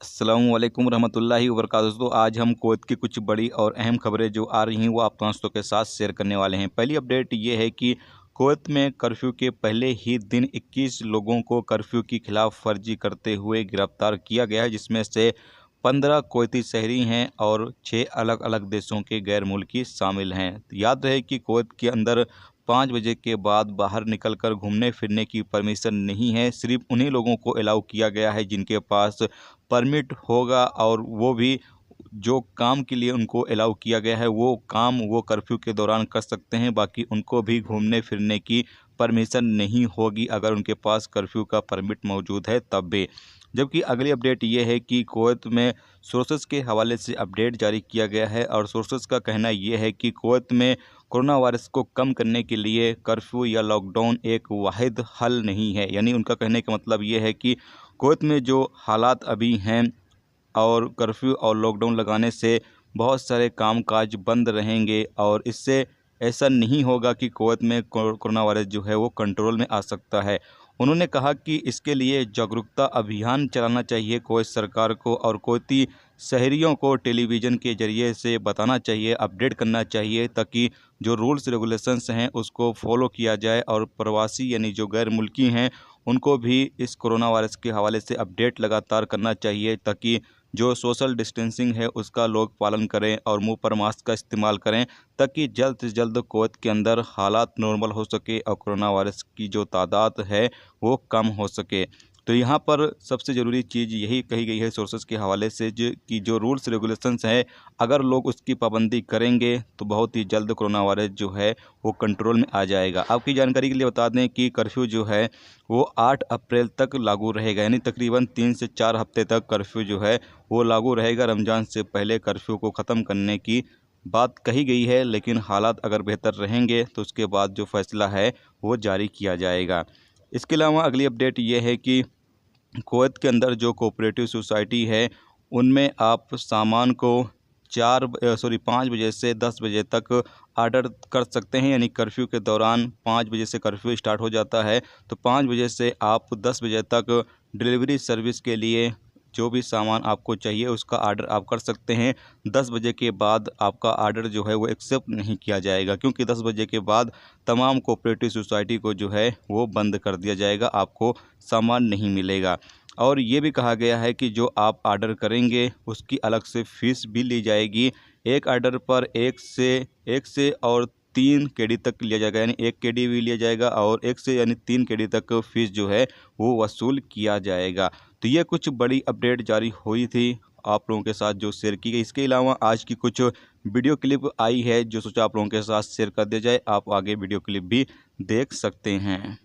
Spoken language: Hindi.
अस्सलामु अलैकुम रहमतुल्लाहि व बरकातहू। दोस्तों, आज हम कुवैत की कुछ बड़ी और अहम खबरें जो आ रही हैं वो आप दोस्तों के साथ शेयर करने वाले हैं। पहली अपडेट ये है कि कुवैत में कर्फ्यू के पहले ही दिन 21 लोगों को कर्फ्यू की खिलाफ वर्जी करते हुए गिरफ्तार किया गया है, जिसमें से 15 कुवैती शहरी हैं और 6 अलग अलग देशों के गैर मुल्की शामिल हैं। याद रहे कि कुवैत के अंदर 5 बजे के बाद बाहर निकलकर घूमने फिरने की परमिशन नहीं है। सिर्फ उन्हीं लोगों को अलाउ किया गया है जिनके पास परमिट होगा, और वो भी जो काम के लिए उनको अलाउ किया गया है वो काम वो कर्फ्यू के दौरान कर सकते हैं। बाकी उनको भी घूमने फिरने की परमिशन नहीं होगी अगर उनके पास कर्फ्यू का परमिट मौजूद है तब भी। जबकि अगली अपडेट ये है कि कुवैत में सोर्सेस के हवाले से अपडेट जारी किया गया है, और सोर्सेस का कहना ये है कि कुवैत में कोरोना वायरस को कम करने के लिए कर्फ्यू या लॉकडाउन एक वाहिद हल नहीं है। यानी उनका कहने का मतलब ये है कि कुवैत में जो हालात अभी हैं और कर्फ्यू और लॉकडाउन लगाने से बहुत सारे कामकाज बंद रहेंगे, और इससे ऐसा नहीं होगा कि कुवैत में कोरोना वायरस जो है वो कंट्रोल में आ सकता है। उन्होंने कहा कि इसके लिए जागरूकता अभियान चलाना चाहिए कुवैत सरकार को, और कुवैती शहरियों को टेलीविज़न के ज़रिए से बताना चाहिए, अपडेट करना चाहिए, ताकि जो रूल्स रेगुलेशंस हैं उसको फॉलो किया जाए, और प्रवासी यानी जो गैर मुल्की हैं उनको भी इस कोरोना वायरस के हवाले से अपडेट लगातार करना चाहिए, ताकि जो सोशल डिस्टेंसिंग है उसका लोग पालन करें और मुंह पर मास्क का इस्तेमाल करें, ताकि जल्द से जल्द कुवैत के अंदर हालात नॉर्मल हो सके और कोरोना वायरस की जो तादाद है वो कम हो सके। तो यहाँ पर सबसे ज़रूरी चीज़ यही कही गई है सोर्सेज के हवाले से कि जो रूल्स रेगुलेशंस हैं अगर लोग उसकी पाबंदी करेंगे तो बहुत ही जल्द कोरोना वायरस जो है वो कंट्रोल में आ जाएगा। आपकी जानकारी के लिए बता दें कि कर्फ्यू जो है वो 8 अप्रैल तक लागू रहेगा, यानी तकरीबन 3 से 4 हफ्ते तक कर्फ्यू जो है वो लागू रहेगा। रमज़ान से पहले कर्फ्यू को ख़त्म करने की बात कही गई है, लेकिन हालात अगर बेहतर रहेंगे तो उसके बाद जो फैसला है वो जारी किया जाएगा। इसके अलावा अगली अपडेट ये है कि कुवैत के अंदर जो कोऑपरेटिव सोसाइटी है उनमें आप सामान को 5 बजे से 10 बजे तक ऑर्डर कर सकते हैं। यानी कर्फ्यू के दौरान 5 बजे से कर्फ्यू स्टार्ट हो जाता है, तो 5 बजे से आप 10 बजे तक डिलीवरी सर्विस के लिए जो भी सामान आपको चाहिए उसका ऑर्डर आप कर सकते हैं। 10 बजे के बाद आपका ऑर्डर जो है वो एक्सेप्ट नहीं किया जाएगा, क्योंकि 10 बजे के बाद तमाम कोऑपरेटिव सोसाइटी को जो है वो बंद कर दिया जाएगा, आपको सामान नहीं मिलेगा। और ये भी कहा गया है कि जो आप ऑर्डर करेंगे उसकी अलग से फ़ीस भी ली जाएगी। एक ऑर्डर पर एक से और 3 केडी तक लिया जाएगा, यानी 1 केडी भी लिया जाएगा, और 1 से यानी 3 केडी तक फ़ीस जो है वो वसूल किया जाएगा। तो ये कुछ बड़ी अपडेट जारी हुई थी आप लोगों के साथ जो शेयर की गई। इसके अलावा आज की कुछ वीडियो क्लिप आई है जो सोचा आप लोगों के साथ शेयर कर दिया जाए। आप आगे वीडियो क्लिप भी देख सकते हैं।